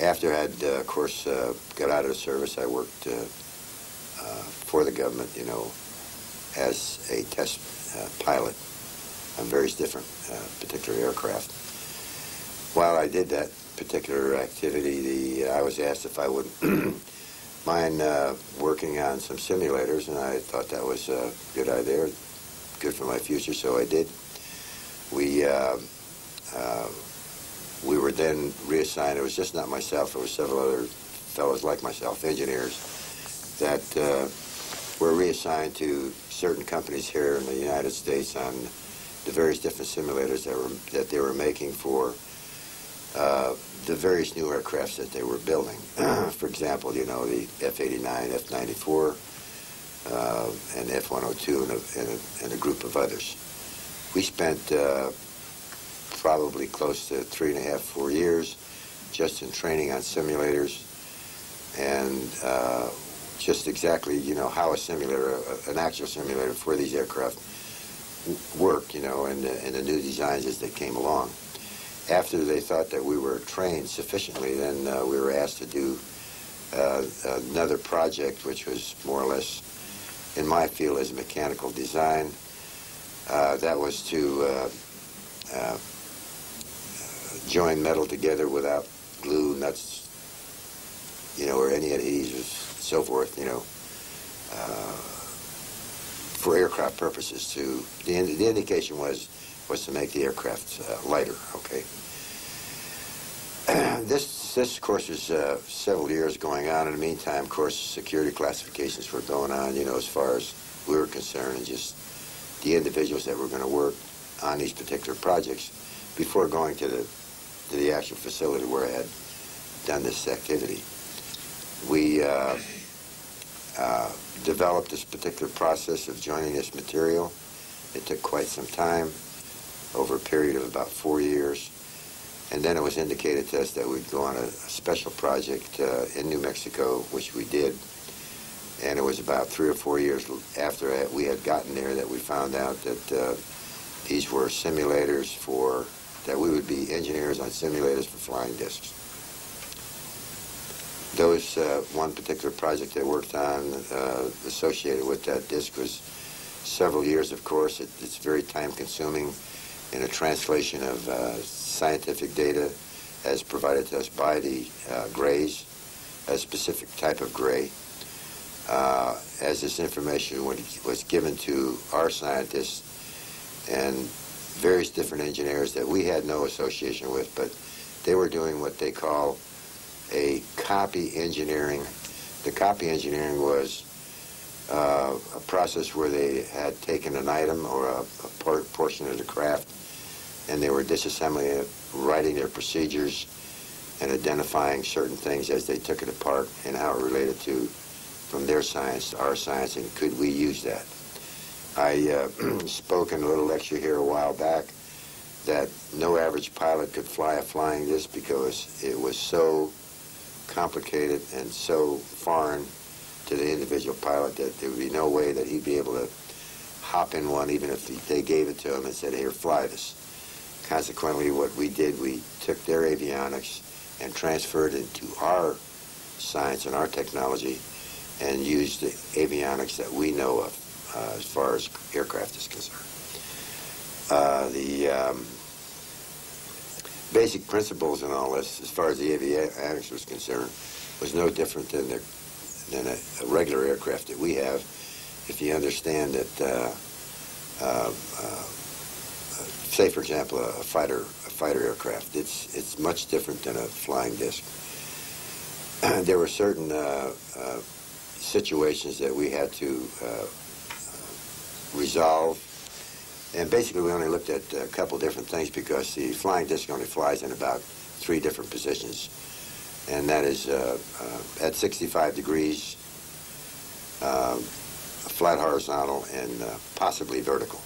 After I had, of course, got out of the service, I worked for the government, you know, as a test pilot on various different particular aircraft. While I did that particular activity, I was asked if I would mind working on some simulators, and I thought that was a good idea, good for my future, so I did. We were then reassigned. It was just not myself. There were several other fellows like myself, engineers, that were reassigned to certain companies here in the United States on the various different simulators that they were making for the various new aircrafts that they were building. For example, you know, the F-89, F-94, and F-102, and a group of others. We spent probably close to 3.5, 4 years just in training on simulators, and just exactly, you know, how a simulator, an actual simulator for these aircraft work, you know, and the new designs as they came along. After they thought that we were trained sufficiently, then we were asked to do another project, which was more or less in my field as mechanical design. That was to join metal together without glue, nuts, you know, or any adhesives, so forth, you know, for aircraft purposes. The indication was to make the aircraft lighter. Okay. This of course was several years going on. In the meantime, of course, security classifications were going on, you know, as far as we were concerned, and just the individuals that were going to work on these particular projects before going to the actual facility where I had done this activity. We developed this particular process of joining this material. It took quite some time, over a period of about 4 years. And then it was indicated to us that we'd go on a special project in New Mexico, which we did. And it was about 3 or 4 years after we had gotten there that we found out that these were simulators that we would be engineers on simulators for flying discs. Those, one particular project I worked on associated with that disc was several years, of course. It's very time-consuming in a translation of scientific data as provided to us by the grays, a specific type of gray. As this information was given to our scientists and various different engineers that we had no association with, but they were doing what they call a copy engineering. The copy engineering was a process where they had taken an item or a portion of the craft, and they were disassembling it, writing their procedures, and identifying certain things as they took it apart and how it related to, from their science to our science, and could we use that. I spoke in a little lecture here a while back that no average pilot could fly a flying disc because it was so complicated and so foreign to the individual pilot that there would be no way that he'd be able to hop in one even if they gave it to him and said, here, fly this. Consequently, what we did, we took their avionics and transferred it to our science and our technology and used the avionics that we know of as far as aircraft is concerned. The basic principles in all this, as far as the avionics was concerned, was no different than a regular aircraft that we have. If you understand that, say for example, a fighter aircraft, it's much different than a flying disc. There were certain situations that we had to resolve. And basically, we only looked at a couple different things because the flying disc only flies in about 3 different positions. And that is at 65 degrees, flat horizontal, and possibly vertical.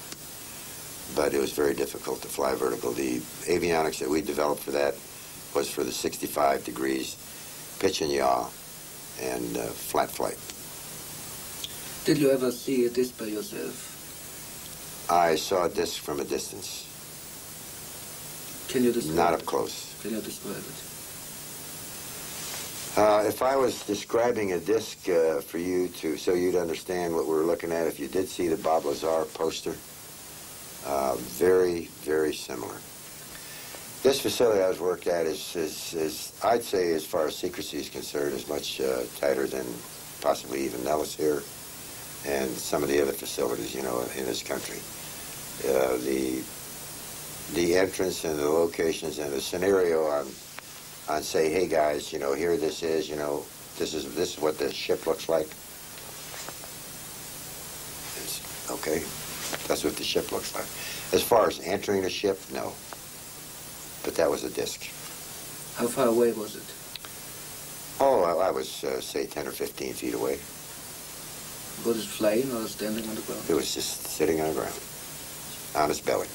But it was very difficult to fly vertical. The avionics that we developed for that was for the 65 degrees, pitch and yaw, and flat flight. Did you ever see a disc by yourself? I saw a disc from a distance. Can you describe Not it? up close. Can you describe it? If I was describing a disc for you so you'd understand what we're looking at, if you did see the Bob Lazar poster, very, very similar. This facility I was worked at is I'd say, as far as secrecy is concerned, is much tighter than possibly even Nellis here and some of the other facilities, you know, in this country. The entrance and the locations and the scenario on say, hey guys, you know, here this is, you know, this is what the ship looks like. Okay, that's what the ship looks like. As far as entering a ship, no. But that was a disc. How far away was it? Oh, I was, say, 10 or 15 feet away. Was it flying or standing on the ground? It was just sitting on the ground, on its belly.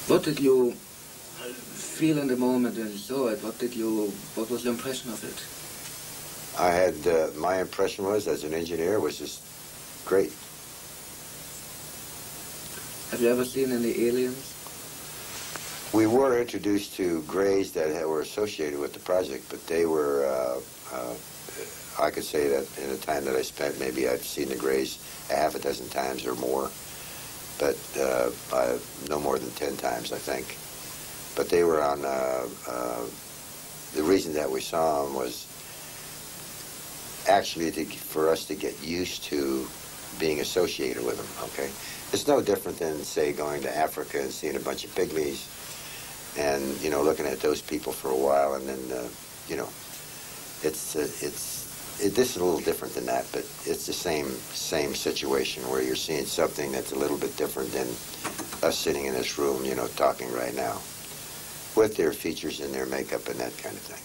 What did you feel in the moment when you saw it? What was your impression of it? I had, my impression was, as an engineer, was just great. Have you ever seen any aliens? We were introduced to grays that were associated with the project, but they were, I could say that in the time that I spent, maybe I've seen the grays a half a dozen times or more, but no more than 10 times, I think. But they were on, the reason that we saw them was actually for us to get used to being associated with them, okay? It's no different than, say, going to Africa and seeing a bunch of pygmies and, you know, looking at those people for a while, and then, you know, this is a little different than that, but it's the same situation where you're seeing something that's a little bit different than us sitting in this room, you know, talking right now, with their features and their makeup and that kind of thing.